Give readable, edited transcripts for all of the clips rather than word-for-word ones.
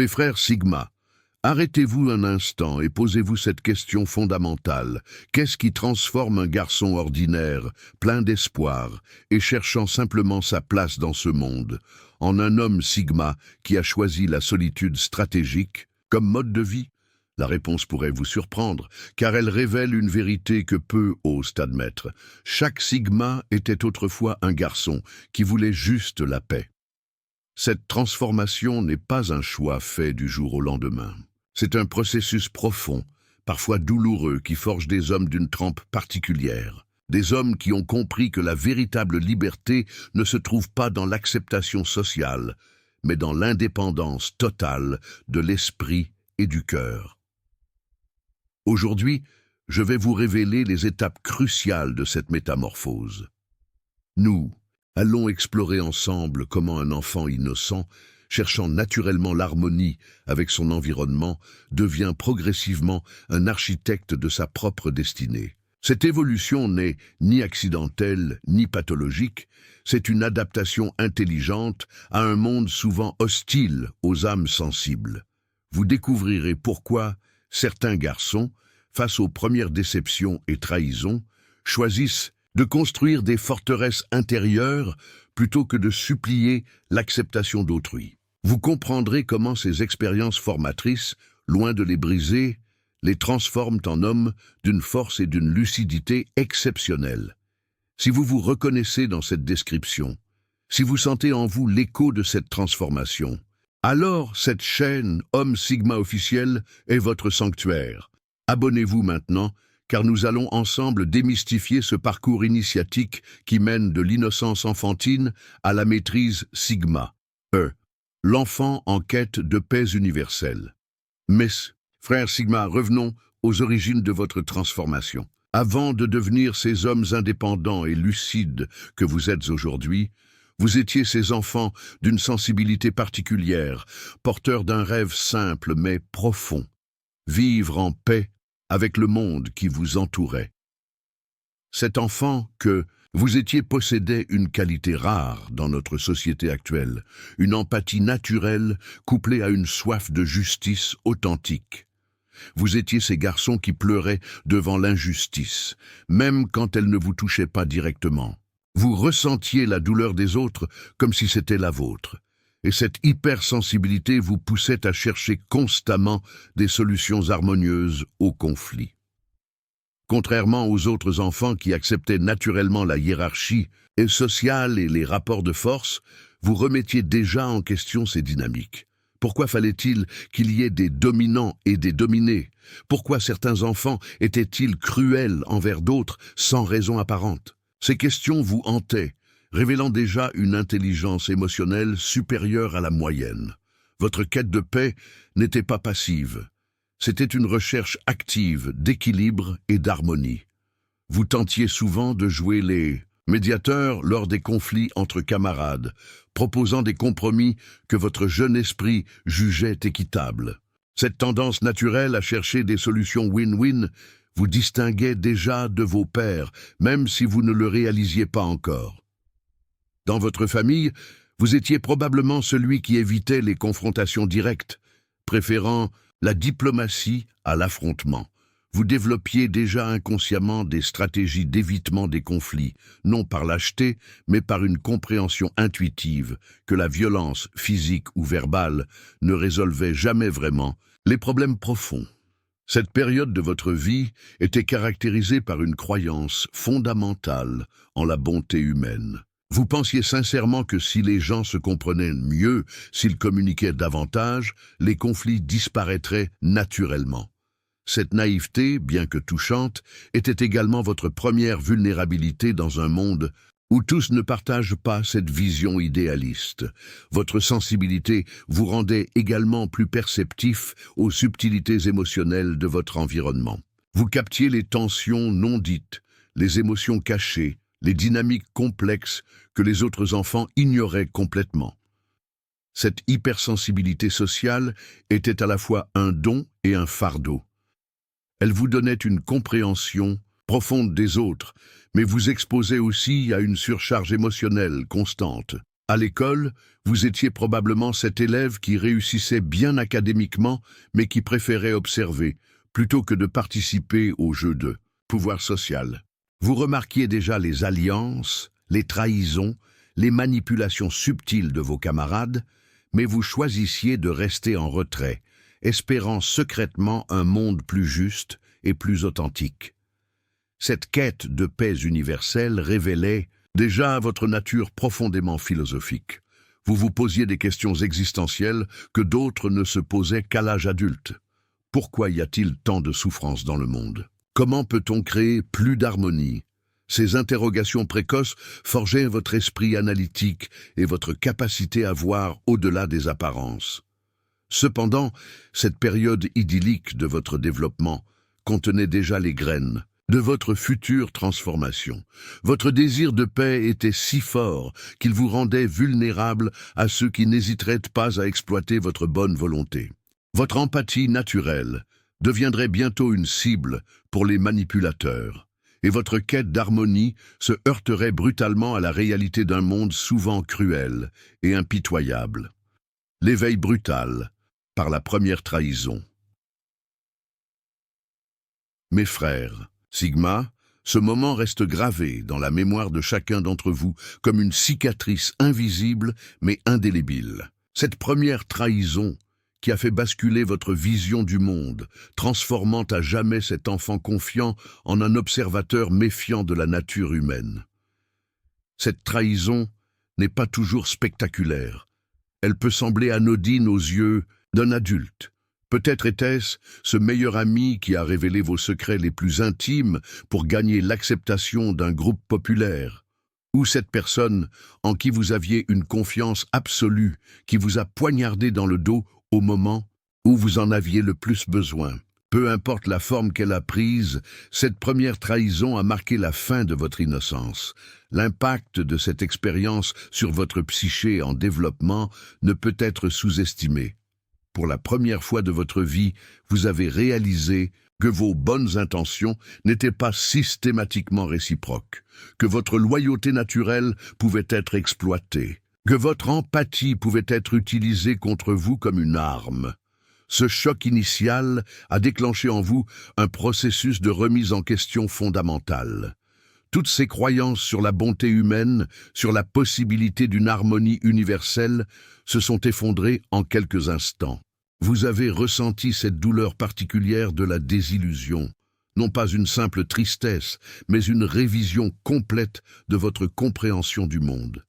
Mes frères Sigma, arrêtez-vous un instant et posez-vous cette question fondamentale. Qu'est-ce qui transforme un garçon ordinaire, plein d'espoir, et cherchant simplement sa place dans ce monde, en un homme Sigma qui a choisi la solitude stratégique comme mode de vie? La réponse pourrait vous surprendre, car elle révèle une vérité que peu osent admettre. Chaque Sigma était autrefois un garçon qui voulait juste la paix. Cette transformation n'est pas un choix fait du jour au lendemain. C'est un processus profond, parfois douloureux, qui forge des hommes d'une trempe particulière. Des hommes qui ont compris que la véritable liberté ne se trouve pas dans l'acceptation sociale, mais dans l'indépendance totale de l'esprit et du cœur. Aujourd'hui, je vais vous révéler les étapes cruciales de cette métamorphose. Nous allons explorer ensemble comment un enfant innocent, cherchant naturellement l'harmonie avec son environnement, devient progressivement un architecte de sa propre destinée. Cette évolution n'est ni accidentelle ni pathologique, c'est une adaptation intelligente à un monde souvent hostile aux âmes sensibles. Vous découvrirez pourquoi certains garçons, face aux premières déceptions et trahisons, choisissent de construire des forteresses intérieures plutôt que de supplier l'acceptation d'autrui. Vous comprendrez comment ces expériences formatrices, loin de les briser, les transforment en hommes d'une force et d'une lucidité exceptionnelles. Si vous vous reconnaissez dans cette description, si vous sentez en vous l'écho de cette transformation, alors cette chaîne Homme Sigma officiel est votre sanctuaire. Abonnez-vous maintenant, car nous allons ensemble démystifier ce parcours initiatique qui mène de l'innocence enfantine à la maîtrise Sigma. L'enfant en quête de paix universelle. Mes frères Sigma, revenons aux origines de votre transformation. Avant de devenir ces hommes indépendants et lucides que vous êtes aujourd'hui, vous étiez ces enfants d'une sensibilité particulière, porteurs d'un rêve simple mais profond. Vivre en paix avec le monde qui vous entourait. Cet enfant que vous étiez possédait une qualité rare dans notre société actuelle, une empathie naturelle couplée à une soif de justice authentique. Vous étiez ces garçons qui pleuraient devant l'injustice, même quand elle ne vous touchait pas directement. Vous ressentiez la douleur des autres comme si c'était la vôtre. Et cette hypersensibilité vous poussait à chercher constamment des solutions harmonieuses aux conflits. Contrairement aux autres enfants qui acceptaient naturellement la hiérarchie sociale et les rapports de force, vous remettiez déjà en question ces dynamiques. Pourquoi fallait-il qu'il y ait des dominants et des dominés? Pourquoi certains enfants étaient-ils cruels envers d'autres sans raison apparente? Ces questions vous hantaient, révélant déjà une intelligence émotionnelle supérieure à la moyenne. Votre quête de paix n'était pas passive. C'était une recherche active d'équilibre et d'harmonie. Vous tentiez souvent de jouer les médiateurs lors des conflits entre camarades, proposant des compromis que votre jeune esprit jugeait équitables. Cette tendance naturelle à chercher des solutions win-win vous distinguait déjà de vos pairs, même si vous ne le réalisiez pas encore. Dans votre famille, vous étiez probablement celui qui évitait les confrontations directes, préférant la diplomatie à l'affrontement. Vous développiez déjà inconsciemment des stratégies d'évitement des conflits, non par lâcheté, mais par une compréhension intuitive que la violence physique ou verbale ne résolvait jamais vraiment les problèmes profonds. Cette période de votre vie était caractérisée par une croyance fondamentale en la bonté humaine. Vous pensiez sincèrement que si les gens se comprenaient mieux, s'ils communiquaient davantage, les conflits disparaîtraient naturellement. Cette naïveté, bien que touchante, était également votre première vulnérabilité dans un monde où tous ne partagent pas cette vision idéaliste. Votre sensibilité vous rendait également plus perceptif aux subtilités émotionnelles de votre environnement. Vous captiez les tensions non dites, les émotions cachées, les dynamiques complexes que les autres enfants ignoraient complètement. Cette hypersensibilité sociale était à la fois un don et un fardeau. Elle vous donnait une compréhension profonde des autres, mais vous exposait aussi à une surcharge émotionnelle constante. À l'école, vous étiez probablement cet élève qui réussissait bien académiquement, mais qui préférait observer, plutôt que de participer au jeu de pouvoir social. Vous remarquiez déjà les alliances, les trahisons, les manipulations subtiles de vos camarades, mais vous choisissiez de rester en retrait, espérant secrètement un monde plus juste et plus authentique. Cette quête de paix universelle révélait déjà votre nature profondément philosophique. Vous vous posiez des questions existentielles que d'autres ne se posaient qu'à l'âge adulte. Pourquoi y a-t-il tant de souffrance dans le monde? Comment peut-on créer plus d'harmonie? Ces interrogations précoces forgeaient votre esprit analytique et votre capacité à voir au-delà des apparences. Cependant, cette période idyllique de votre développement contenait déjà les graines de votre future transformation. Votre désir de paix était si fort qu'il vous rendait vulnérable à ceux qui n'hésiteraient pas à exploiter votre bonne volonté. Votre empathie naturelle deviendrait bientôt une cible pour les manipulateurs, et votre quête d'harmonie se heurterait brutalement à la réalité d'un monde souvent cruel et impitoyable. L'éveil brutal par la première trahison. Mes frères, Sigma, ce moment reste gravé dans la mémoire de chacun d'entre vous comme une cicatrice invisible mais indélébile. Cette première trahison qui a fait basculer votre vision du monde, transformant à jamais cet enfant confiant en un observateur méfiant de la nature humaine. Cette trahison n'est pas toujours spectaculaire. Elle peut sembler anodine aux yeux d'un adulte. Peut-être était-ce ce meilleur ami qui a révélé vos secrets les plus intimes pour gagner l'acceptation d'un groupe populaire, ou cette personne en qui vous aviez une confiance absolue qui vous a poignardé dans le dos au moment où vous en aviez le plus besoin. Peu importe la forme qu'elle a prise, cette première trahison a marqué la fin de votre innocence. L'impact de cette expérience sur votre psyché en développement ne peut être sous-estimé. Pour la première fois de votre vie, vous avez réalisé que vos bonnes intentions n'étaient pas systématiquement réciproques, que votre loyauté naturelle pouvait être exploitée, que votre empathie pouvait être utilisée contre vous comme une arme. Ce choc initial a déclenché en vous un processus de remise en question fondamentale. Toutes ces croyances sur la bonté humaine, sur la possibilité d'une harmonie universelle, se sont effondrées en quelques instants. Vous avez ressenti cette douleur particulière de la désillusion, non pas une simple tristesse, mais une révision complète de votre compréhension du monde.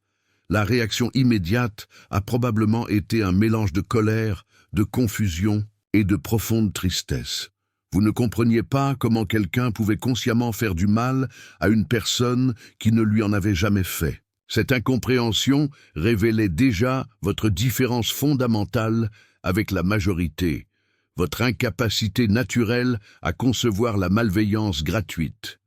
La réaction immédiate a probablement été un mélange de colère, de confusion et de profonde tristesse. Vous ne compreniez pas comment quelqu'un pouvait consciemment faire du mal à une personne qui ne lui en avait jamais fait. Cette incompréhension révélait déjà votre différence fondamentale avec la majorité, votre incapacité naturelle à concevoir la malveillance gratuite.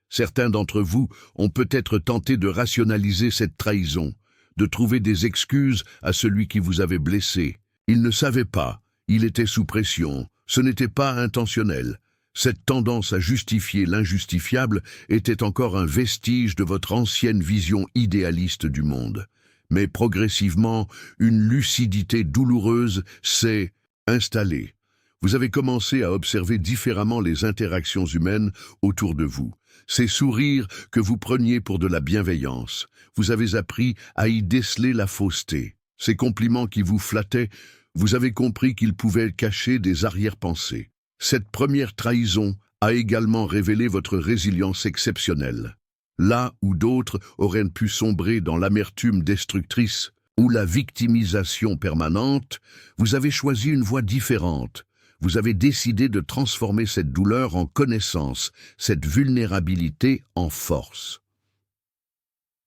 Certains d'entre vous ont peut-être tenté de rationaliser cette trahison, de trouver des excuses à celui qui vous avait blessé. Il ne savait pas, il était sous pression, ce n'était pas intentionnel. Cette tendance à justifier l'injustifiable était encore un vestige de votre ancienne vision idéaliste du monde. Mais progressivement, une lucidité douloureuse s'est installée. Vous avez commencé à observer différemment les interactions humaines autour de vous. Ces sourires que vous preniez pour de la bienveillance, vous avez appris à y déceler la fausseté. Ces compliments qui vous flattaient, vous avez compris qu'ils pouvaient cacher des arrière-pensées. Cette première trahison a également révélé votre résilience exceptionnelle. Là où d'autres auraient pu sombrer dans l'amertume destructrice ou la victimisation permanente, vous avez choisi une voie différente. Vous avez décidé de transformer cette douleur en connaissance, cette vulnérabilité en force.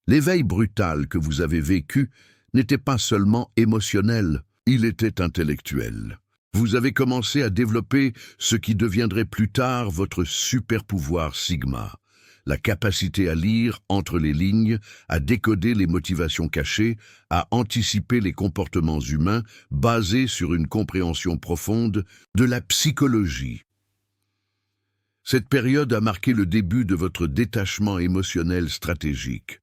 L'éveil brutal que vous avez vécu n'était pas seulement émotionnel, il était intellectuel. Vous avez commencé à développer ce qui deviendrait plus tard votre super-pouvoir Sigma, la capacité à lire entre les lignes, à décoder les motivations cachées, à anticiper les comportements humains basés sur une compréhension profonde de la psychologie. Cette période a marqué le début de votre détachement émotionnel stratégique.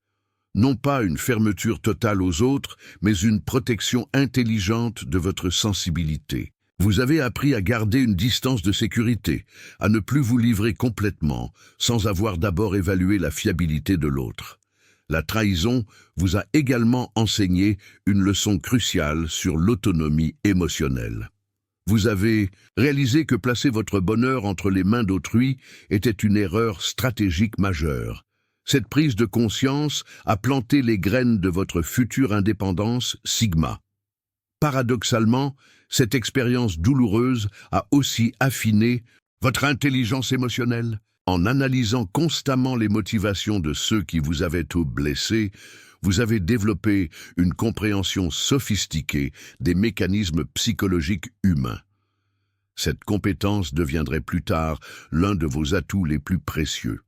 non pas une fermeture totale aux autres, mais une protection intelligente de votre sensibilité. Vous avez appris à garder une distance de sécurité, à ne plus vous livrer complètement, sans avoir d'abord évalué la fiabilité de l'autre. La trahison vous a également enseigné une leçon cruciale sur l'autonomie émotionnelle. Vous avez réalisé que placer votre bonheur entre les mains d'autrui était une erreur stratégique majeure. Cette prise de conscience a planté les graines de votre future indépendance Sigma. Paradoxalement, cette expérience douloureuse a aussi affiné votre intelligence émotionnelle. En analysant constamment les motivations de ceux qui vous avaient tout blessé, vous avez développé une compréhension sophistiquée des mécanismes psychologiques humains. Cette compétence deviendrait plus tard l'un de vos atouts les plus précieux.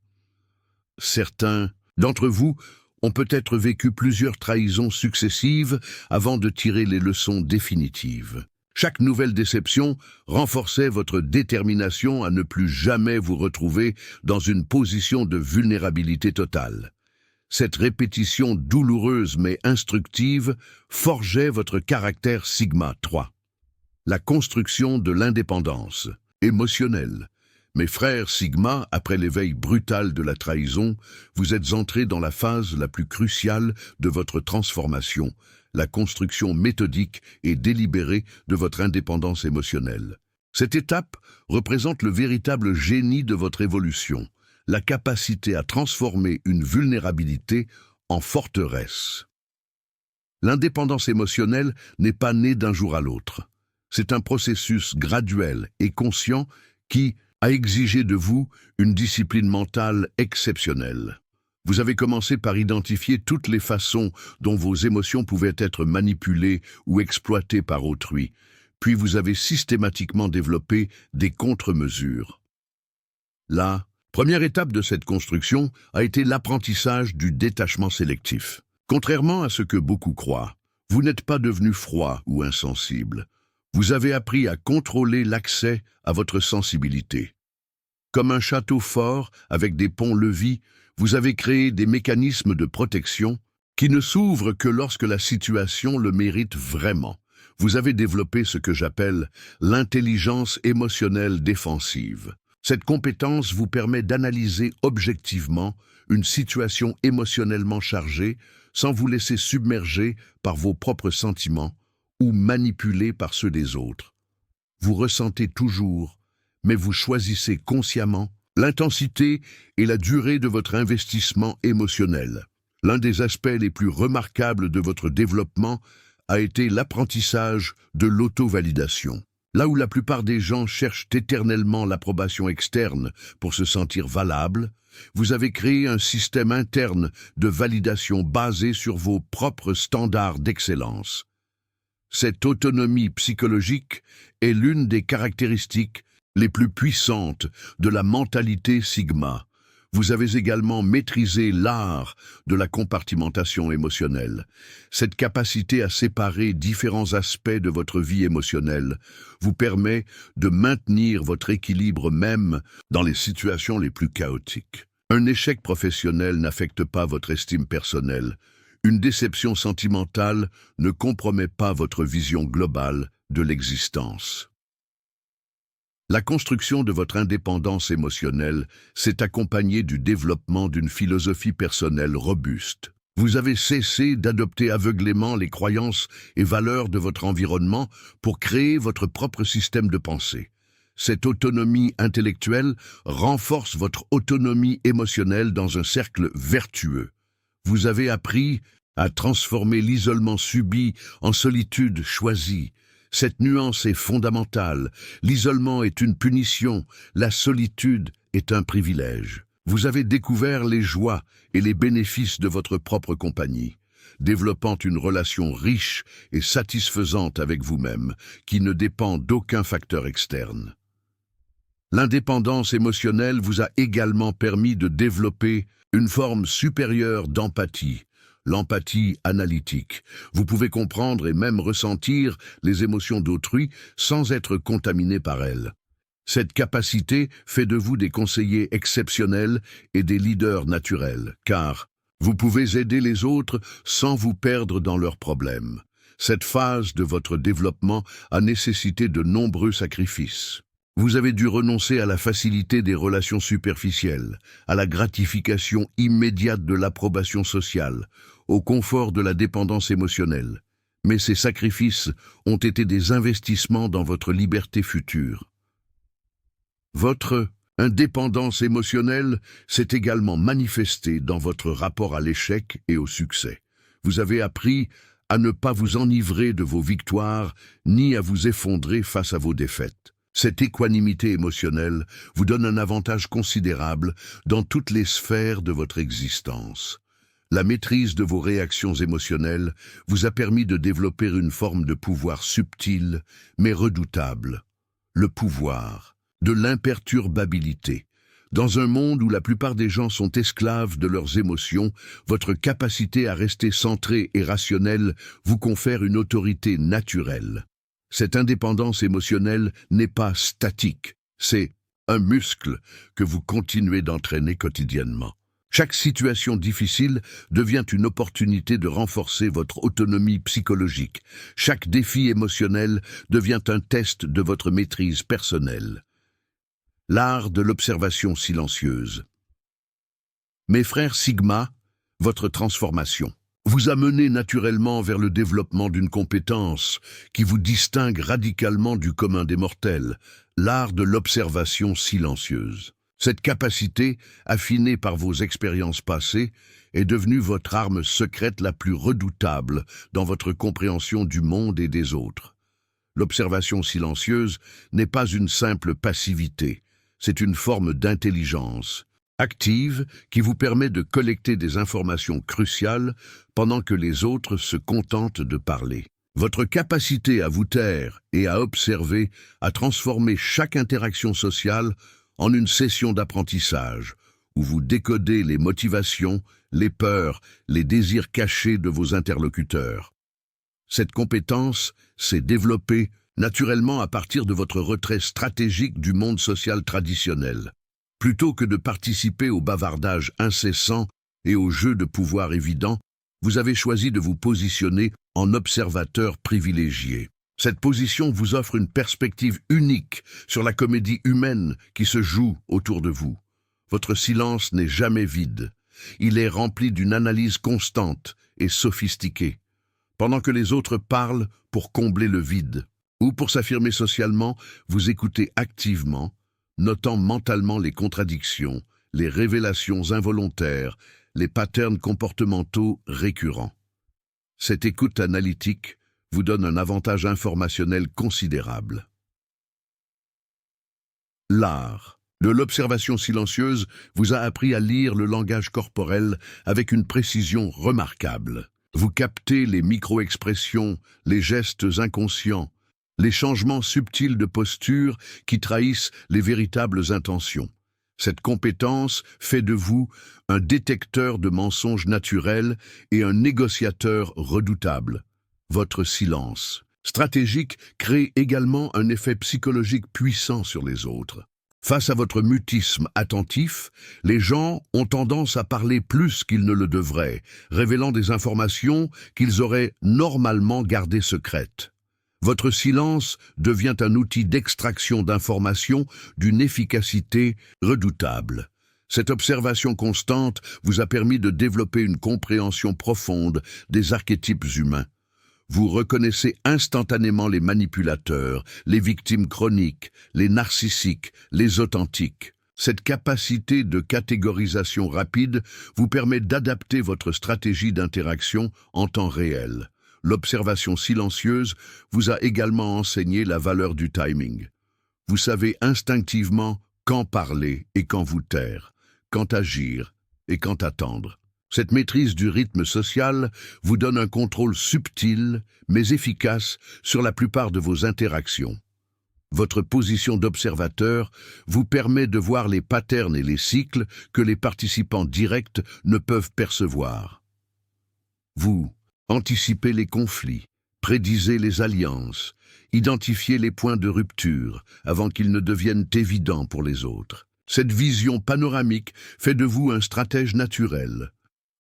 Certains d'entre vous ont peut-être vécu plusieurs trahisons successives avant de tirer les leçons définitives. Chaque nouvelle déception renforçait votre détermination à ne plus jamais vous retrouver dans une position de vulnérabilité totale. Cette répétition douloureuse mais instructive forgeait votre caractère Sigma 3. La construction de l'indépendance émotionnelle. Mes frères Sigma, après l'éveil brutal de la trahison, vous êtes entrés dans la phase la plus cruciale de votre transformation, la construction méthodique et délibérée de votre indépendance émotionnelle. Cette étape représente le véritable génie de votre évolution, la capacité à transformer une vulnérabilité en forteresse. L'indépendance émotionnelle n'est pas née d'un jour à l'autre. C'est un processus graduel et conscient qui a exigé de vous une discipline mentale exceptionnelle. Vous avez commencé par identifier toutes les façons dont vos émotions pouvaient être manipulées ou exploitées par autrui, puis vous avez systématiquement développé des contre-mesures. La première étape de cette construction a été l'apprentissage du détachement sélectif. Contrairement à ce que beaucoup croient, vous n'êtes pas devenu froid ou insensible. Vous avez appris à contrôler l'accès à votre sensibilité. Comme un château fort avec des ponts-levis, vous avez créé des mécanismes de protection qui ne s'ouvrent que lorsque la situation le mérite vraiment. Vous avez développé ce que j'appelle l'intelligence émotionnelle défensive. Cette compétence vous permet d'analyser objectivement une situation émotionnellement chargée sans vous laisser submerger par vos propres sentiments ou manipuler par ceux des autres. Vous ressentez toujours, mais vous choisissez consciemment l'intensité et la durée de votre investissement émotionnel. L'un des aspects les plus remarquables de votre développement a été l'apprentissage de l'auto-validation. Là où la plupart des gens cherchent éternellement l'approbation externe pour se sentir valables, vous avez créé un système interne de validation basé sur vos propres standards d'excellence. Cette autonomie psychologique est l'une des caractéristiques les plus puissantes de la mentalité Sigma. Vous avez également maîtrisé l'art de la compartimentation émotionnelle. Cette capacité à séparer différents aspects de votre vie émotionnelle vous permet de maintenir votre équilibre même dans les situations les plus chaotiques. Un échec professionnel n'affecte pas votre estime personnelle. Une déception sentimentale ne compromet pas votre vision globale de l'existence. La construction de votre indépendance émotionnelle s'est accompagnée du développement d'une philosophie personnelle robuste. Vous avez cessé d'adopter aveuglément les croyances et valeurs de votre environnement pour créer votre propre système de pensée. Cette autonomie intellectuelle renforce votre autonomie émotionnelle dans un cercle vertueux. Vous avez appris à transformer l'isolement subi en solitude choisie. Cette nuance est fondamentale. L'isolement est une punition, la solitude est un privilège. Vous avez découvert les joies et les bénéfices de votre propre compagnie, développant une relation riche et satisfaisante avec vous-même, qui ne dépend d'aucun facteur externe. L'indépendance émotionnelle vous a également permis de développer une forme supérieure d'empathie, l'empathie analytique. Vous pouvez comprendre et même ressentir les émotions d'autrui sans être contaminé par elles. Cette capacité fait de vous des conseillers exceptionnels et des leaders naturels, car Vous pouvez aider les autres sans vous perdre dans leurs problèmes. Cette phase de votre développement a nécessité de nombreux sacrifices. Vous avez dû renoncer à la facilité des relations superficielles, à la gratification immédiate de l'approbation sociale, au confort de la dépendance émotionnelle. Mais ces sacrifices ont été des investissements dans votre liberté future. Votre indépendance émotionnelle s'est également manifestée dans votre rapport à l'échec et au succès. Vous avez appris à ne pas vous enivrer de vos victoires, ni à vous effondrer face à vos défaites. Cette équanimité émotionnelle vous donne un avantage considérable dans toutes les sphères de votre existence. La maîtrise de vos réactions émotionnelles vous a permis de développer une forme de pouvoir subtil, mais redoutable. Le pouvoir de l'imperturbabilité. Dans un monde où la plupart des gens sont esclaves de leurs émotions, votre capacité à rester centré et rationnel vous confère une autorité naturelle. Cette indépendance émotionnelle n'est pas statique, c'est un muscle que vous continuez d'entraîner quotidiennement. Chaque situation difficile devient une opportunité de renforcer votre autonomie psychologique. Chaque défi émotionnel devient un test de votre maîtrise personnelle. L'art de l'observation silencieuse. Mes frères Sigma, votre transformation vous a mené naturellement vers le développement d'une compétence qui vous distingue radicalement du commun des mortels, l'art de l'observation silencieuse. Cette capacité, affinée par vos expériences passées, est devenue votre arme secrète la plus redoutable dans votre compréhension du monde et des autres. L'observation silencieuse n'est pas une simple passivité, c'est une forme d'intelligence active qui vous permet de collecter des informations cruciales pendant que les autres se contentent de parler. Votre capacité à vous taire et à observer a transformé chaque interaction sociale en une session d'apprentissage où vous décodez les motivations, les peurs, les désirs cachés de vos interlocuteurs. Cette compétence s'est développée naturellement à partir de votre retrait stratégique du monde social traditionnel. Plutôt que de participer au bavardage incessant et aux jeux de pouvoir évidents, vous avez choisi de vous positionner en observateur privilégié. Cette position vous offre une perspective unique sur la comédie humaine qui se joue autour de vous. Votre silence n'est jamais vide. Il est rempli d'une analyse constante et sophistiquée. Pendant que les autres parlent pour combler le vide, ou pour s'affirmer socialement, vous écoutez activement, notant mentalement les contradictions, les révélations involontaires, les patterns comportementaux récurrents. Cette écoute analytique vous donne un avantage informationnel considérable. L'art de l'observation silencieuse vous a appris à lire le langage corporel avec une précision remarquable. Vous captez les micro-expressions, les gestes inconscients, les changements subtils de posture qui trahissent les véritables intentions. Cette compétence fait de vous un détecteur de mensonges naturels et un négociateur redoutable. Votre silence stratégique crée également un effet psychologique puissant sur les autres. Face à votre mutisme attentif, les gens ont tendance à parler plus qu'ils ne le devraient, révélant des informations qu'ils auraient normalement gardées secrètes. Votre silence devient un outil d'extraction d'informations d'une efficacité redoutable. Cette observation constante vous a permis de développer une compréhension profonde des archétypes humains. Vous reconnaissez instantanément les manipulateurs, les victimes chroniques, les narcissiques, les authentiques. Cette capacité de catégorisation rapide vous permet d'adapter votre stratégie d'interaction en temps réel. L'observation silencieuse vous a également enseigné la valeur du timing. Vous savez instinctivement quand parler et quand vous taire, quand agir et quand attendre. Cette maîtrise du rythme social vous donne un contrôle subtil mais efficace sur la plupart de vos interactions. Votre position d'observateur vous permet de voir les patterns et les cycles que les participants directs ne peuvent percevoir. Vous anticipez les conflits, prédisez les alliances, identifiez les points de rupture avant qu'ils ne deviennent évidents pour les autres. Cette vision panoramique fait de vous un stratège naturel.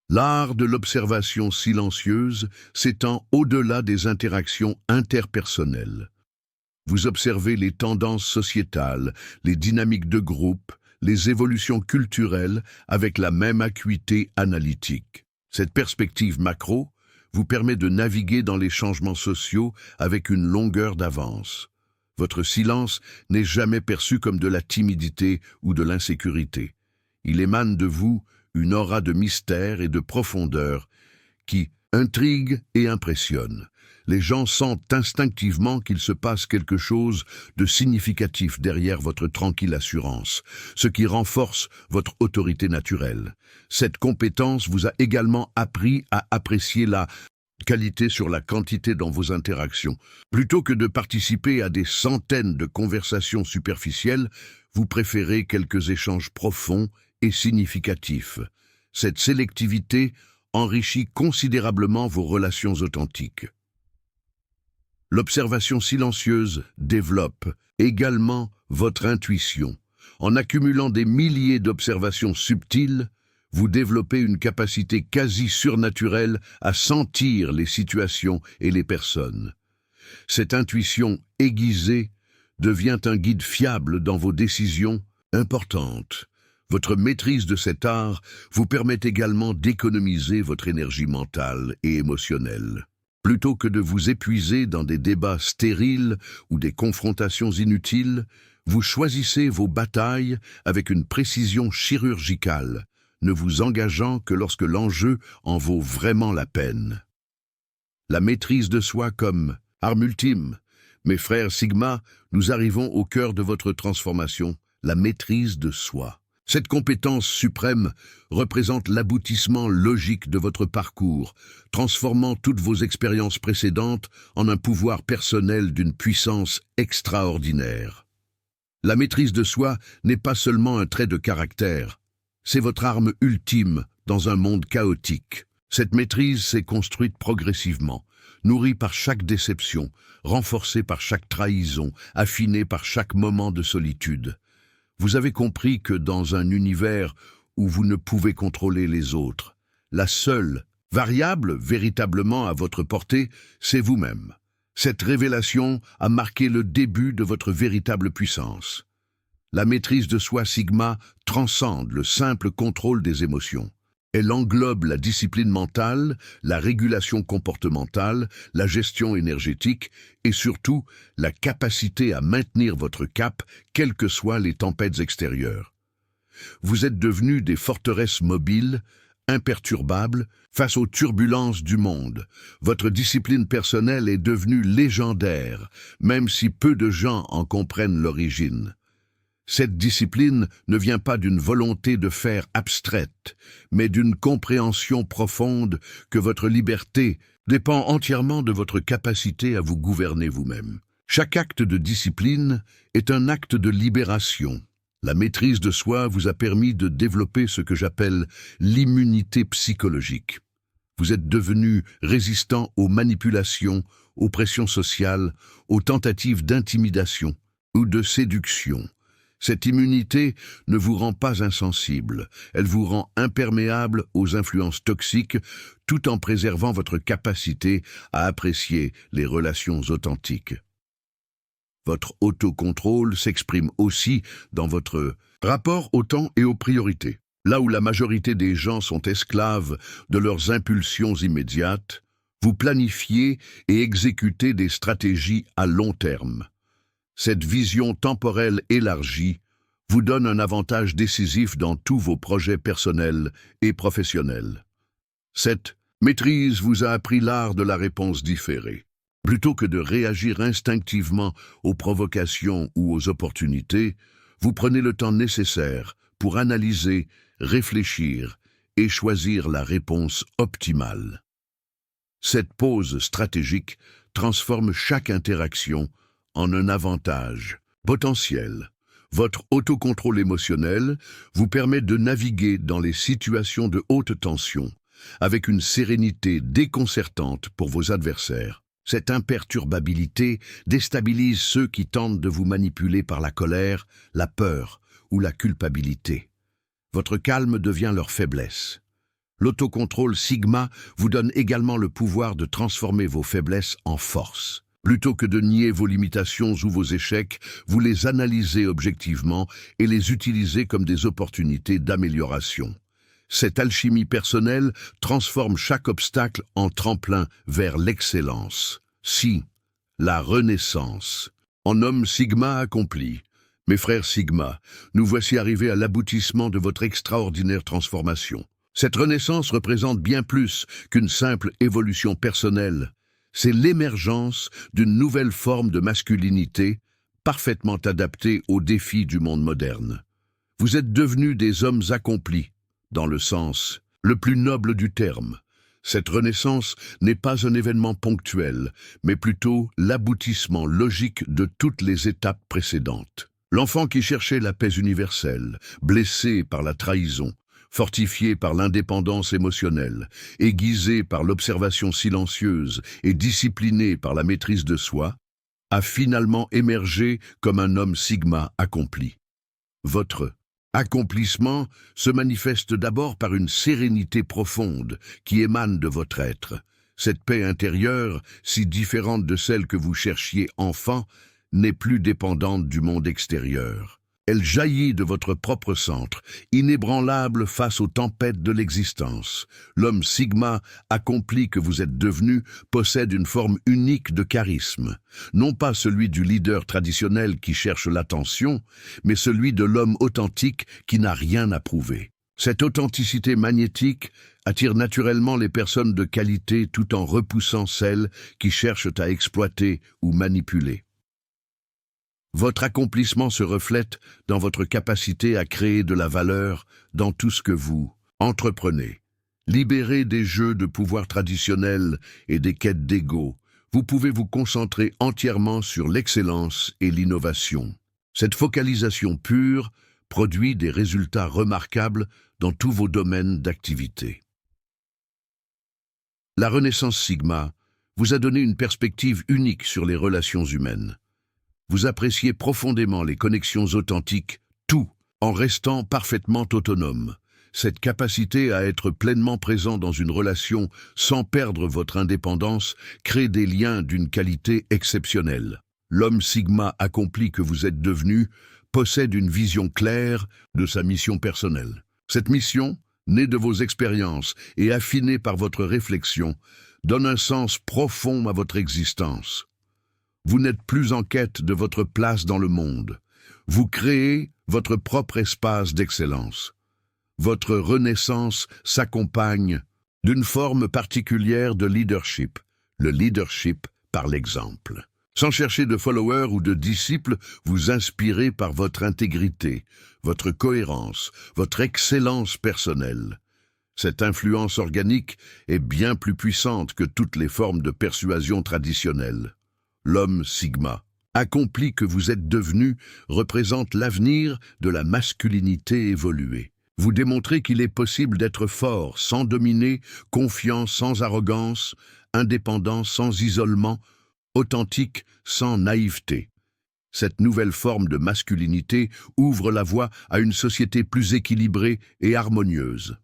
L'art de l'observation silencieuse s'étend au-delà des interactions interpersonnelles. Vous observez les tendances sociétales, les dynamiques de groupe, les évolutions culturelles avec la même acuité analytique. Cette perspective macro vous permet de naviguer dans les changements sociaux avec une longueur d'avance. Votre silence n'est jamais perçu comme de la timidité ou de l'insécurité. Il émane de vous une aura de mystère et de profondeur qui intrigue et impressionne. Les gens sentent instinctivement qu'il se passe quelque chose de significatif derrière votre tranquille assurance, ce qui renforce votre autorité naturelle. Cette compétence vous a également appris à apprécier la qualité sur la quantité dans vos interactions. Plutôt que de participer à des centaines de conversations superficielles, vous préférez quelques échanges profonds et significatifs. Cette sélectivité enrichit considérablement vos relations authentiques. L'observation silencieuse développe également votre intuition. En accumulant des milliers d'observations subtiles, vous développez une capacité quasi surnaturelle à sentir les situations et les personnes. Cette intuition aiguisée devient un guide fiable dans vos décisions importantes. Votre maîtrise de cet art vous permet également d'économiser votre énergie mentale et émotionnelle. Plutôt que de vous épuiser dans des débats stériles ou des confrontations inutiles, vous choisissez vos batailles avec une précision chirurgicale, ne vous engageant que lorsque l'enjeu en vaut vraiment la peine. La maîtrise de soi comme arme ultime. Mes frères Sigma, nous arrivons au cœur de votre transformation, la maîtrise de soi. Cette compétence suprême représente l'aboutissement logique de votre parcours, transformant toutes vos expériences précédentes en un pouvoir personnel d'une puissance extraordinaire. La maîtrise de soi n'est pas seulement un trait de caractère, c'est votre arme ultime dans un monde chaotique. Cette maîtrise s'est construite progressivement, nourrie par chaque déception, renforcée par chaque trahison, affinée par chaque moment de solitude. Vous avez compris que dans un univers où vous ne pouvez contrôler les autres, la seule variable véritablement à votre portée, c'est vous-même. Cette révélation a marqué le début de votre véritable puissance. La maîtrise de soi Sigma transcende le simple contrôle des émotions. Elle englobe la discipline mentale, la régulation comportementale, la gestion énergétique et surtout la capacité à maintenir votre cap, quelles que soient les tempêtes extérieures. Vous êtes devenus des forteresses mobiles, imperturbables, face aux turbulences du monde. Votre discipline personnelle est devenue légendaire, même si peu de gens en comprennent l'origine. Cette discipline ne vient pas d'une volonté de faire abstraite, mais d'une compréhension profonde que votre liberté dépend entièrement de votre capacité à vous gouverner vous-même. Chaque acte de discipline est un acte de libération. La maîtrise de soi vous a permis de développer ce que j'appelle l'immunité psychologique. Vous êtes devenu résistant aux manipulations, aux pressions sociales, aux tentatives d'intimidation ou de séduction. Cette immunité ne vous rend pas insensible, elle vous rend imperméable aux influences toxiques tout en préservant votre capacité à apprécier les relations authentiques. Votre autocontrôle s'exprime aussi dans votre rapport au temps et aux priorités. Là où la majorité des gens sont esclaves de leurs impulsions immédiates, vous planifiez et exécutez des stratégies à long terme. Cette vision temporelle élargie vous donne un avantage décisif dans tous vos projets personnels et professionnels. Cette maîtrise vous a appris l'art de la réponse différée. Plutôt que de réagir instinctivement aux provocations ou aux opportunités, vous prenez le temps nécessaire pour analyser, réfléchir et choisir la réponse optimale. Cette pause stratégique transforme chaque interaction en un avantage potentiel. Votre autocontrôle émotionnel vous permet de naviguer dans les situations de haute tension avec une sérénité déconcertante pour vos adversaires. Cette imperturbabilité déstabilise ceux qui tentent de vous manipuler par la colère, la peur ou la culpabilité. Votre calme devient leur faiblesse. L'autocontrôle Sigma vous donne également le pouvoir de transformer vos faiblesses en force. Plutôt que de nier vos limitations ou vos échecs, vous les analysez objectivement et les utilisez comme des opportunités d'amélioration. Cette alchimie personnelle transforme chaque obstacle en tremplin vers l'excellence. Si, la renaissance. En homme Sigma accompli. Mes frères Sigma, nous voici arrivés à l'aboutissement de votre extraordinaire transformation. Cette renaissance représente bien plus qu'une simple évolution personnelle. C'est l'émergence d'une nouvelle forme de masculinité parfaitement adaptée aux défis du monde moderne. Vous êtes devenus des hommes accomplis, dans le sens le plus noble du terme. Cette renaissance n'est pas un événement ponctuel, mais plutôt l'aboutissement logique de toutes les étapes précédentes. L'enfant qui cherchait la paix universelle, blessé par la trahison, fortifié par l'indépendance émotionnelle, aiguisé par l'observation silencieuse et discipliné par la maîtrise de soi, a finalement émergé comme un homme Sigma accompli. Votre accomplissement se manifeste d'abord par une sérénité profonde qui émane de votre être. Cette paix intérieure, si différente de celle que vous cherchiez enfant, n'est plus dépendante du monde extérieur. Elle jaillit de votre propre centre, inébranlable face aux tempêtes de l'existence. L'homme Sigma accompli que vous êtes devenu possède une forme unique de charisme. Non pas celui du leader traditionnel qui cherche l'attention, mais celui de l'homme authentique qui n'a rien à prouver. Cette authenticité magnétique attire naturellement les personnes de qualité tout en repoussant celles qui cherchent à exploiter ou manipuler. Votre accomplissement se reflète dans votre capacité à créer de la valeur dans tout ce que vous entreprenez. Libéré des jeux de pouvoir traditionnels et des quêtes d'ego, vous pouvez vous concentrer entièrement sur l'excellence et l'innovation. Cette focalisation pure produit des résultats remarquables dans tous vos domaines d'activité. La Renaissance Sigma vous a donné une perspective unique sur les relations humaines. Vous appréciez profondément les connexions authentiques, tout en restant parfaitement autonome. Cette capacité à être pleinement présent dans une relation sans perdre votre indépendance crée des liens d'une qualité exceptionnelle. L'homme Sigma accompli que vous êtes devenu possède une vision claire de sa mission personnelle. Cette mission, née de vos expériences et affinée par votre réflexion, donne un sens profond à votre existence. Vous n'êtes plus en quête de votre place dans le monde. Vous créez votre propre espace d'excellence. Votre renaissance s'accompagne d'une forme particulière de leadership, le leadership par l'exemple. Sans chercher de followers ou de disciples, vous inspirez par votre intégrité, votre cohérence, votre excellence personnelle. Cette influence organique est bien plus puissante que toutes les formes de persuasion traditionnelles. L'homme Sigma, accompli que vous êtes devenu, représente l'avenir de la masculinité évoluée. Vous démontrez qu'il est possible d'être fort sans dominer, confiant sans arrogance, indépendant sans isolement, authentique sans naïveté. Cette nouvelle forme de masculinité ouvre la voie à une société plus équilibrée et harmonieuse.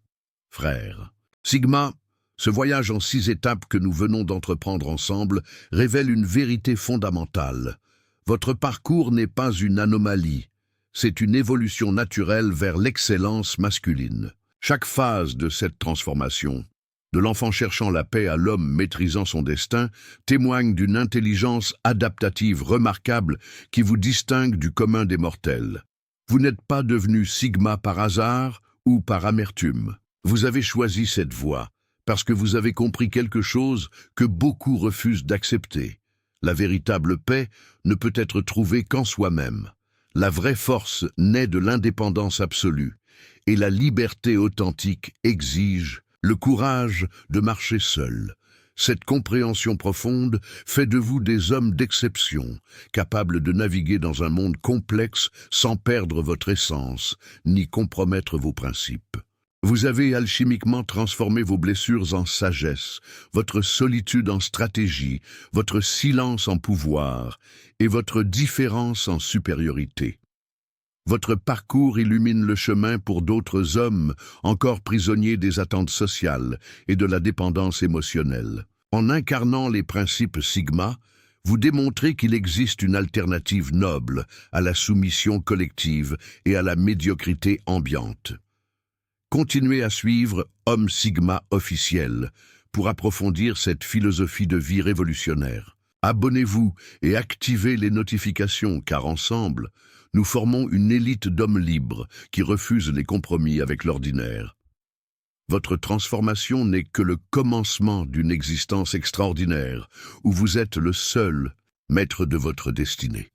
Frères, Sigma, ce voyage en 6 étapes que nous venons d'entreprendre ensemble révèle une vérité fondamentale. Votre parcours n'est pas une anomalie, c'est une évolution naturelle vers l'excellence masculine. Chaque phase de cette transformation, de l'enfant cherchant la paix à l'homme maîtrisant son destin, témoigne d'une intelligence adaptative remarquable qui vous distingue du commun des mortels. Vous n'êtes pas devenu Sigma par hasard ou par amertume. Vous avez choisi cette voie parce que vous avez compris quelque chose que beaucoup refusent d'accepter. La véritable paix ne peut être trouvée qu'en soi-même. La vraie force naît de l'indépendance absolue, et la liberté authentique exige le courage de marcher seul. Cette compréhension profonde fait de vous des hommes d'exception, capables de naviguer dans un monde complexe sans perdre votre essence, ni compromettre vos principes. Vous avez alchimiquement transformé vos blessures en sagesse, votre solitude en stratégie, votre silence en pouvoir et votre différence en supériorité. Votre parcours illumine le chemin pour d'autres hommes encore prisonniers des attentes sociales et de la dépendance émotionnelle. En incarnant les principes Sigma, vous démontrez qu'il existe une alternative noble à la soumission collective et à la médiocrité ambiante. Continuez à suivre Homme Sigma officiel pour approfondir cette philosophie de vie révolutionnaire. Abonnez-vous et activez les notifications car ensemble, nous formons une élite d'hommes libres qui refusent les compromis avec l'ordinaire. Votre transformation n'est que le commencement d'une existence extraordinaire où vous êtes le seul maître de votre destinée.